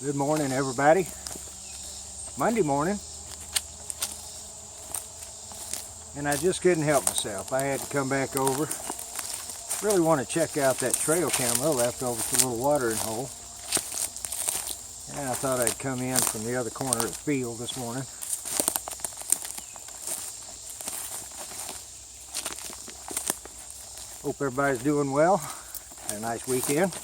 Good morning, everybody. Monday morning, and I just couldn't help myself. I had to come back over. Really want to check out that trail camera left over to the little watering hole. And I thought I'd come in from the other corner of the field this morning. Hope everybody's doing well. Had a nice weekend.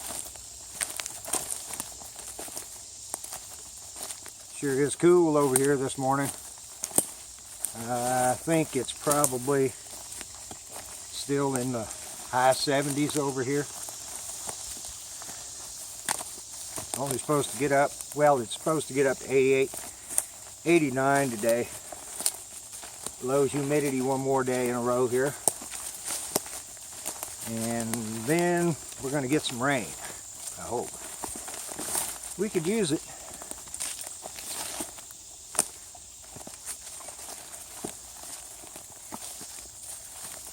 Sure is cool over here this morning. I think it's probably still in the high 70s over here. Only supposed to get up, well, it's supposed to get up to 88, 89 today. Low humidity one more day in a row here. And then we're going to get some rain, I hope. We could use it.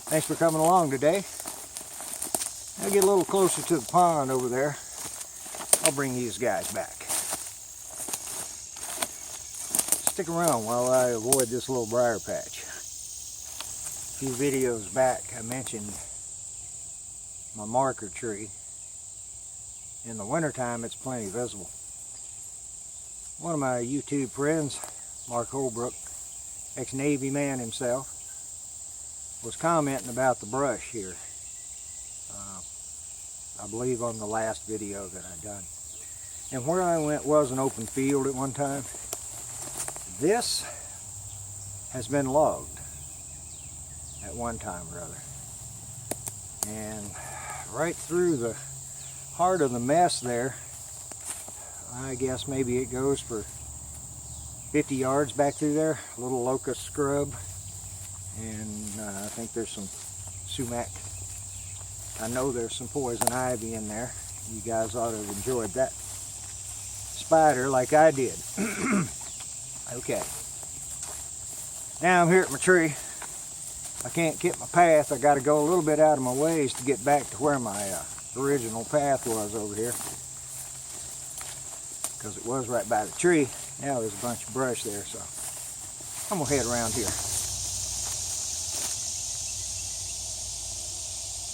Thanks for coming along today. I'll get a little closer to the pond over there. I'll bring these guys back. Stick around while I avoid this little briar patch. A few videos back I mentioned my marker tree. In the wintertime it's plenty visible. One of my YouTube friends, Mark Holbrook, ex-Navy man himself, was commenting about the brush here. I believe on the last video that I done. And where I went was an open field at one time. This has been logged at one time or other. And right through the heart of the mess there, I guess maybe it goes for 50 yards back through there, a little locust scrub. And I think there's some sumac. I know there's some poison ivy in there. You guys ought to have enjoyed that spider like I did. Okay. Now I'm here at my tree. I can't get my path. I got to go a little bit out of my ways to get back to where my original path was over here. Because it was right by the tree. Now there's a bunch of brush there, so I'm going to head around here.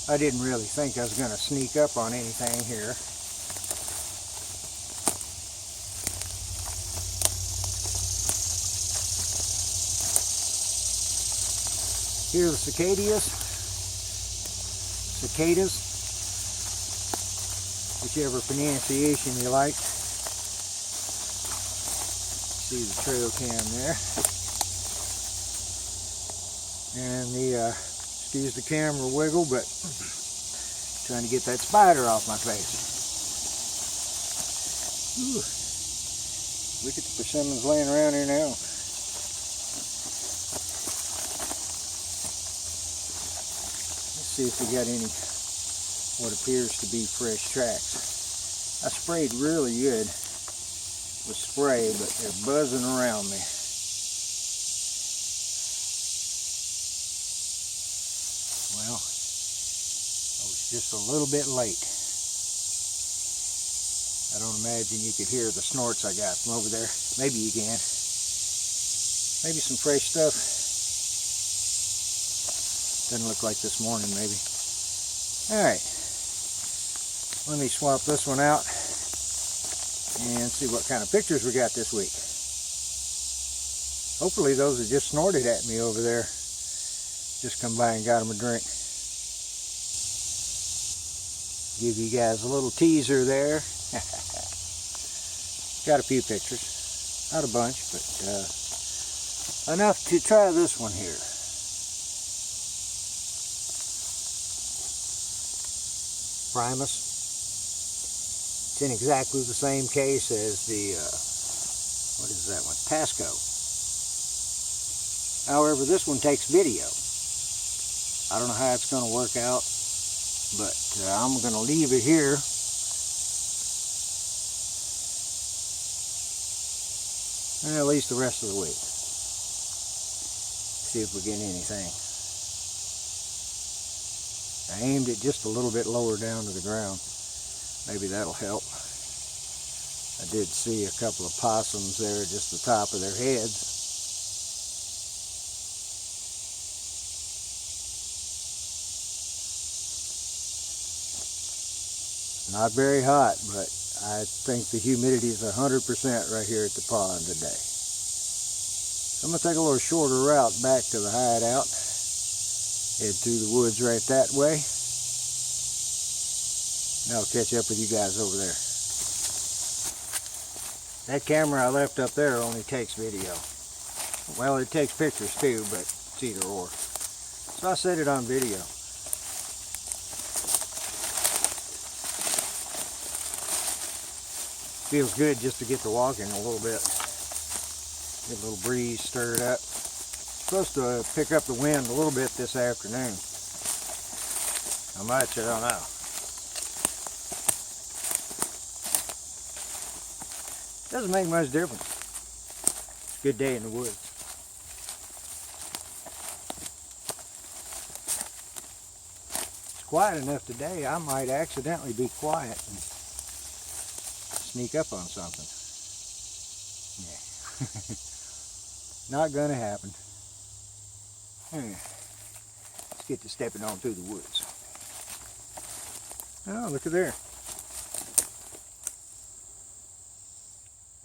I didn't really think I was going to sneak up on anything here. Here are the cicadas, whichever pronunciation you like. See the trail cam there. And the excuse the camera wiggle, but trying to get that spider off my face. Whew. Look at the persimmons laying around here now. Let's see if we got any what appears to be fresh tracks. I sprayed really good with spray, but they're buzzing around me. Well, I was just a little bit late. I don't imagine you could hear the snorts I got from over there. Maybe you can. Maybe some fresh stuff. Doesn't look like this morning, maybe. Alright. Let me swap this one out and see what kind of pictures we got this week. Hopefully those that just snorted at me over there just come by and got them a drink. Give you guys a little teaser there. Got a few pictures. Not a bunch, but enough to try this one here. Primus. It's in exactly the same case as the, what is that one? Pasco. However, this one takes video. I don't know how it's going to work out, but I'm going to leave it here. At least the rest of the week. See if we get anything. I aimed it just a little bit lower down to the ground. Maybe that'll help. I did see a couple of possums there, just the top of their heads. Not very hot, but I think the humidity is 100% right here at the pond today. So I'm going to take a little shorter route back to the hideout. Head through the woods right that way. And I'll catch up with you guys over there. That camera I left up there only takes video. Well, it takes pictures too, but it's either or. So I set it on video. Feels good just to get to walking a little bit. Get a little breeze stirred up. Supposed to pick up the wind a little bit this afternoon. How much, I don't know. Doesn't make much difference. It's a good day in the woods. It's quiet enough today, I might accidentally be quiet and sneak up on something. Yeah. Not gonna happen. Let's get to stepping on through the woods. Oh, look at there.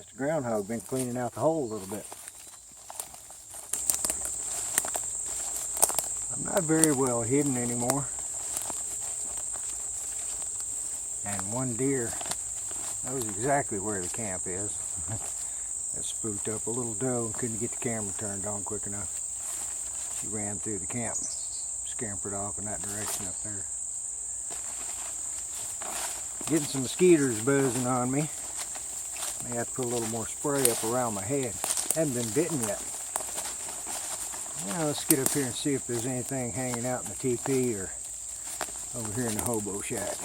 Mr. Groundhog been cleaning out the hole a little bit. I'm not very well hidden anymore. And one deer knows exactly where the camp is. I spooked up a little doe and couldn't get the camera turned on quick enough. She ran through the camp, scampered off in that direction up there. Getting some mosquitoes buzzing on me. May have to put a little more spray up around my head. Haven't been bitten yet. Now let's get up here and see if there's anything hanging out in the teepee or over here in the hobo shack.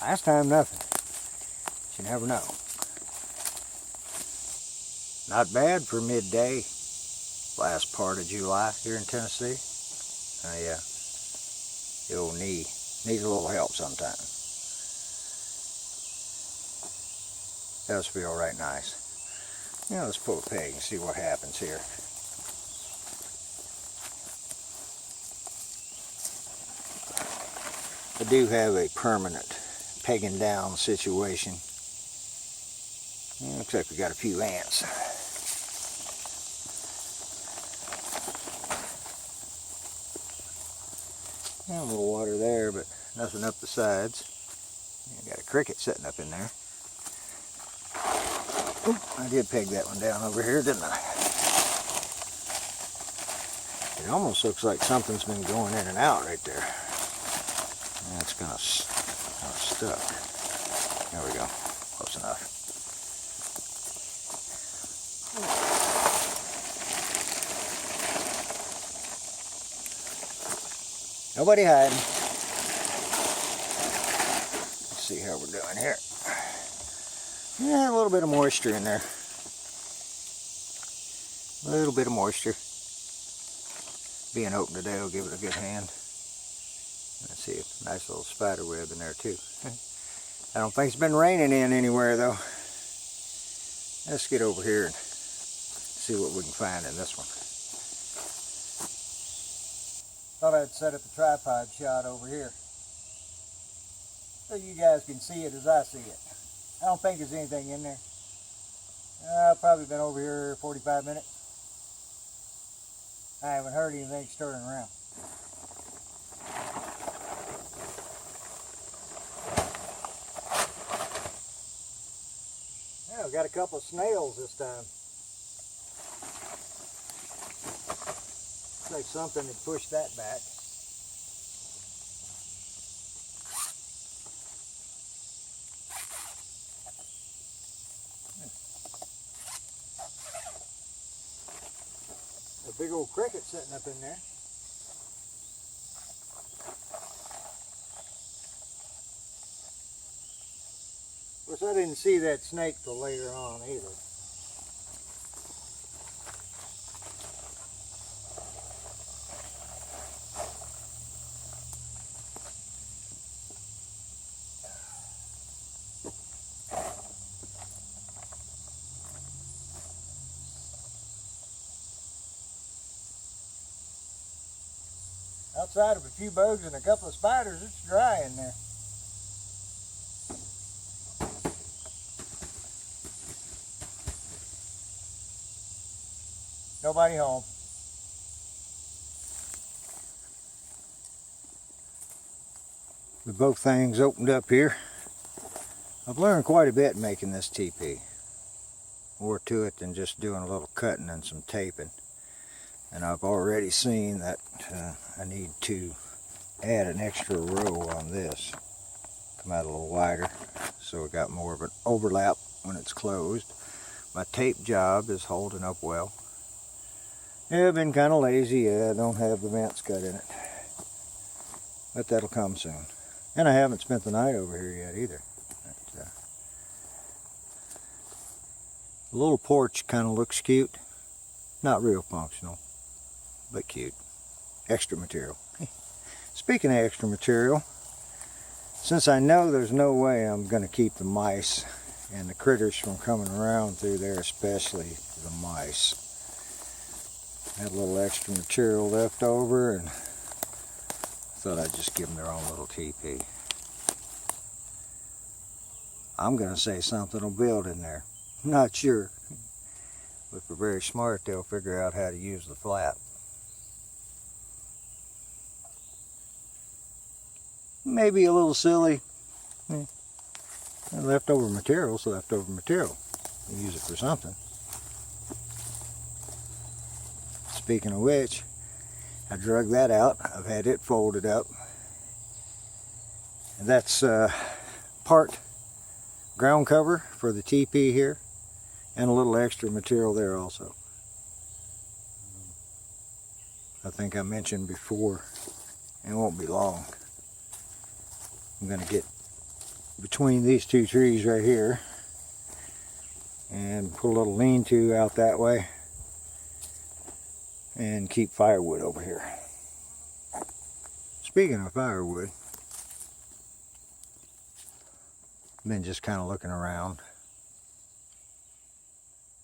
Last time, nothing. But you never know. Not bad for midday, last part of July here in Tennessee. Oh yeah, the old knee needs a little help sometimes. Does feel right nice. Now let's pull a peg and see what happens here. I do have a permanent pegging down situation. Looks like we got a few ants. A little water there, but nothing up the sides. Got a cricket sitting up in there. Oop, I did peg that one down over here, didn't I? It almost looks like something's been going in and out right there. That's kind of stuck. There we go. Close enough. Nobody hiding. Let's see how we're doing here. Yeah, a little bit of moisture in there. A little bit of moisture. Being open today will give it a good hand. Let's see, a nice little spider web in there too. I don't think it's been raining in anywhere though. Let's get over here and see what we can find in this one. Thought I'd set up a tripod shot over here so you guys can see it as I see it. I don't think there's anything in there. I've probably been over here 45 minutes. I haven't heard anything stirring around. Yeah, I've got a couple of snails this time. Looks like something had pushed that back. A big old cricket sitting up in there. Of course, I didn't see that snake till later on either. outside of a few bugs and a couple of spiders, it's dry in there. Nobody home. With both things opened up here, I've learned quite a bit making this teepee. More to it than just doing a little cutting and some taping. And I've already seen that I need to add an extra row on this. Come out a little wider so it got more of an overlap when it's closed. My tape job is holding up well. Yeah, I've been kind of lazy. I don't have the vents cut in it. But that'll come soon. And I haven't spent the night over here yet either. The little porch kind of looks cute. Not real functional, but cute. Extra material. Speaking of extra material, since I know there's no way I'm going to keep the mice and the critters from coming around through there, especially the mice, had a little extra material left over and thought I'd just give them their own little teepee. I'm going to say something will build in there. Not sure. If they're very smart, they'll figure out how to use the flap. Maybe a little silly. Leftover material's leftover material. You use it for something. Speaking of which, I drug that out. I've had it folded up. And that's part ground cover for the teepee here, and a little extra material there also. I think I mentioned before, it won't be long. I'm going to get between these two trees right here and put a little lean-to out that way and keep firewood over here. Speaking of firewood, I've been just kind of looking around.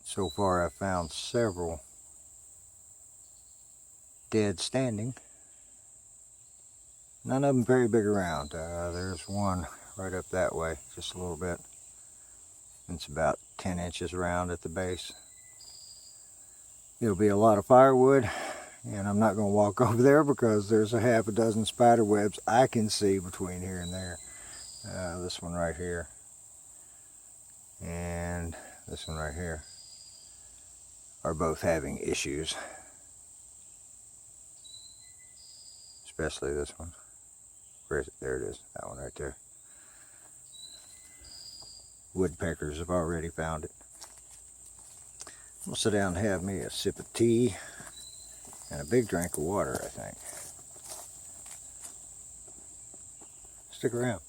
So far I've found several dead standing. None of them very big around. There's one right up that way, just a little bit. It's about 10 inches around at the base. It'll be a lot of firewood, and I'm not going to walk over there because there's a half a dozen spider webs I can see between here and there. This one right here and this one right here are both having issues, especially this one. Where is it? There it is, that one right there. Woodpeckers have already found it. I'm gonna sit down and have me a sip of tea and a big drink of water, I think. Stick around.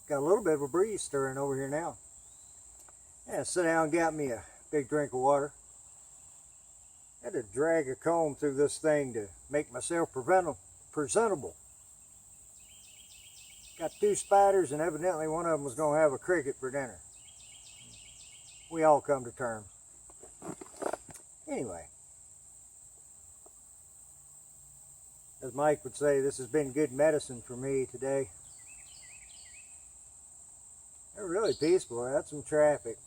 Got a little bit of a breeze stirring over here now. Yeah, sit down and got me a big drink of water. Had to drag a comb through this thing to make myself presentable. Got 2 spiders, and evidently one of them was going to have a cricket for dinner. We all come to terms. Anyway, as Mike would say, this has been good medicine for me today. They're really peaceful. I had some traffic.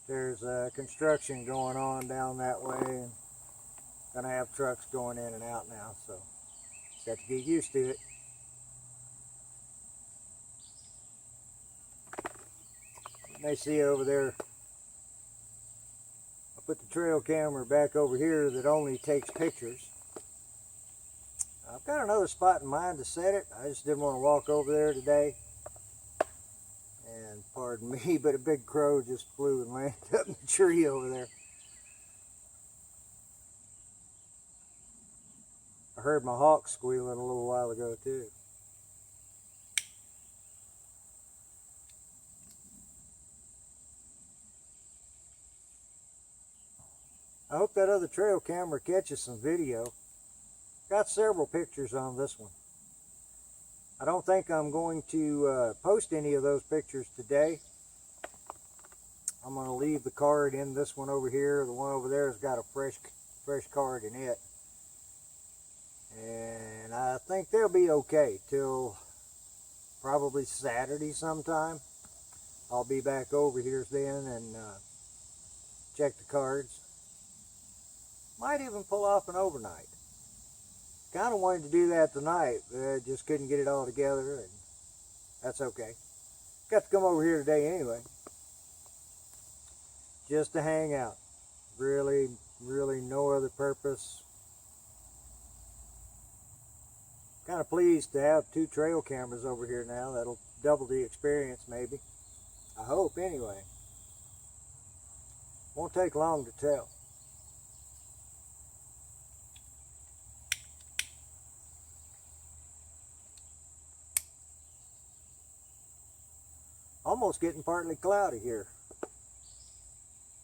There's construction going on down that way, and gonna have trucks going in and out now, so just have to get used to it. You may see over there, I put the trail camera back over here that only takes pictures. I've got another spot in mind to set it. I just didn't want to walk over there today. And pardon me, but a big crow just flew and landed up in the tree over there. I heard my hawk squealing a little while ago too. I hope that other trail camera catches some video. Got several pictures on this one. I don't think I'm going to post any of those pictures today. I'm going to leave the card in this one over here. The one over there has got a fresh card in it. And I think they'll be okay till probably Saturday sometime. I'll be back over here then and check the cards. Might even pull off an overnight. Kind of wanted to do that tonight, but just couldn't get it all together, and that's okay. Got to come over here today anyway, just to hang out. Really no other purpose. Kind of pleased to have 2 trail cameras over here now. That'll double the experience maybe. I hope anyway. Won't take long to tell. Almost getting partly cloudy here.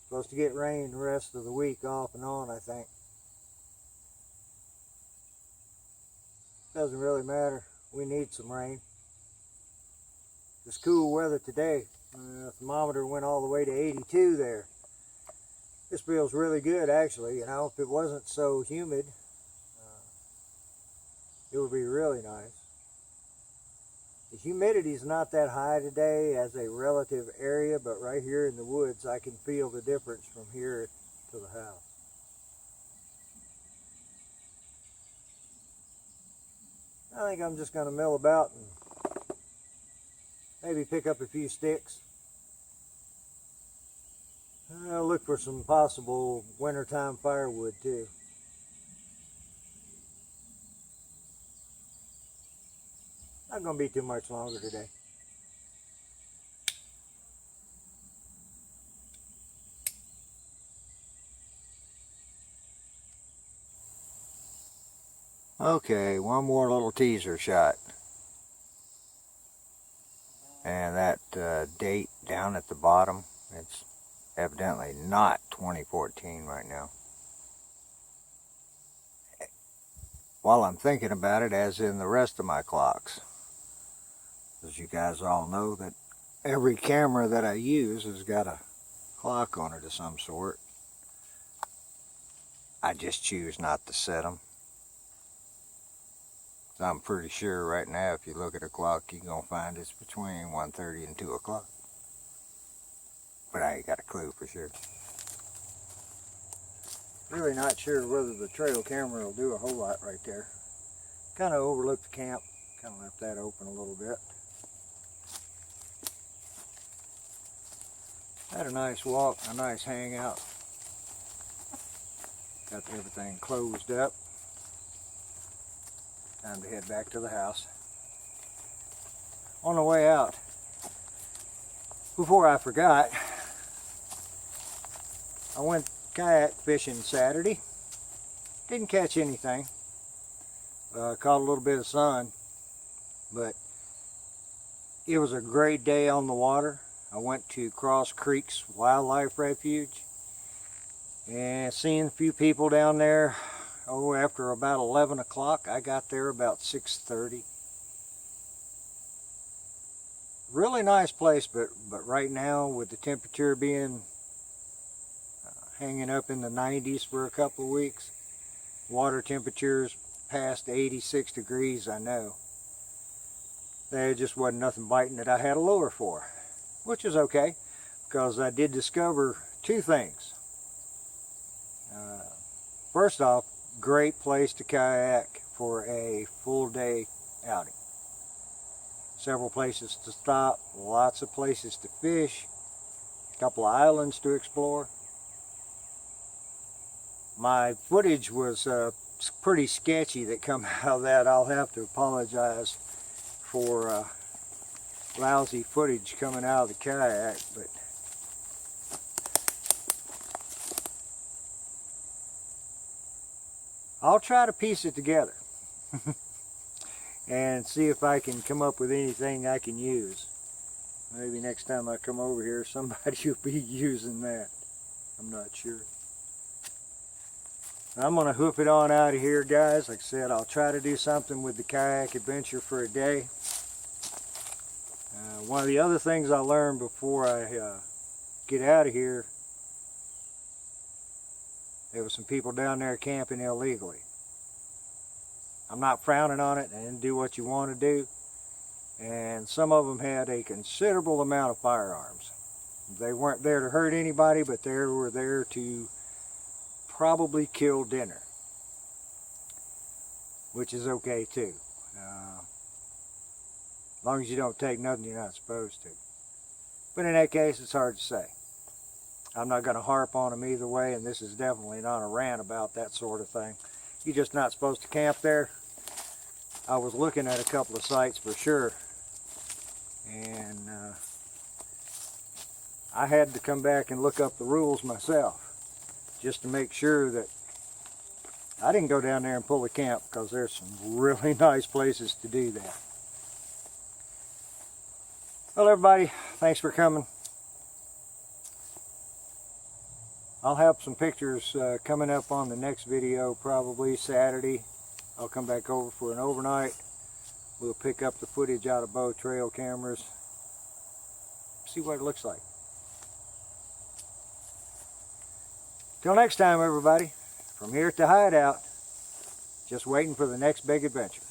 Supposed to get rain the rest of the week off and on, I think. Doesn't really matter. We need some rain. This cool weather today. The thermometer went all the way to 82 there. This feels really good actually. You know, if it wasn't so humid, it would be really nice. The humidity is not that high today as a relative area, but right here in the woods I can feel the difference from here to the house. I think I'm just going to mill about and maybe pick up a few sticks. I'll look for some possible wintertime firewood too. Not going to be too much longer today. Okay, one more little teaser shot. And that date down at the bottom, it's evidently not 2014 right now. While I'm thinking about it, as in the rest of my clocks. As you guys all know, that every camera that I use has got a clock on it of some sort. I just choose not to set them. I'm pretty sure right now if you look at a clock you're going to find it's between 1:30 and 2 o'clock. But I ain't got a clue for sure. Really not sure whether the trail camera will do a whole lot right there. Kind of overlooked the camp. Kind of left that open a little bit. Had a nice walk, a nice hangout. Got everything closed up. Time to head back to the house. On the way out, before I forgot, I went kayak fishing Saturday. Didn't catch anything. Caught a little bit of sun, but it was a great day on the water. I went to Cross Creek's Wildlife Refuge and seen a few people down there. Oh, after about 11 o'clock, I got there about 6:30. Really nice place, but right now with the temperature being hanging up in the 90s for a couple of weeks, water temperatures past 86 degrees, I know. There just wasn't nothing biting that I had a lure for, which is okay, because I did discover 2 things. First off, great place to kayak for a full day outing. Several places to stop, lots of places to fish, a couple of islands to explore. My footage was pretty sketchy that come out of that. I'll have to apologize for lousy footage coming out of the kayak, but I'll try to piece it together and see if I can come up with anything I can use. Maybe next time I come over here somebody will be using that. I'm not sure. I'm going to hoof it on out of here, guys. Like I said, I'll try to do something with the kayak adventure for a day. One of the other things I learned before I get out of here, there was some people down there camping illegally. I'm not frowning on it, and do what you want to do. And some of them had a considerable amount of firearms. They weren't there to hurt anybody, but they were there to probably kill dinner, which is okay too. As long as you don't take nothing you're not supposed to. But in that case, it's hard to say. I'm not going to harp on them either way, and this is definitely not a rant about that sort of thing. You're just not supposed to camp there. I was looking at a couple of sites for sure, and I had to come back and look up the rules myself just to make sure that I didn't go down there and pull a camp, because there's some really nice places to do that. Well, everybody, thanks for coming. I'll have some pictures coming up on the next video, probably Saturday. I'll come back over for an overnight. We'll pick up the footage out of both trail cameras. See what it looks like. Till next time, everybody, from here at the Hideout, just waiting for the next big adventure.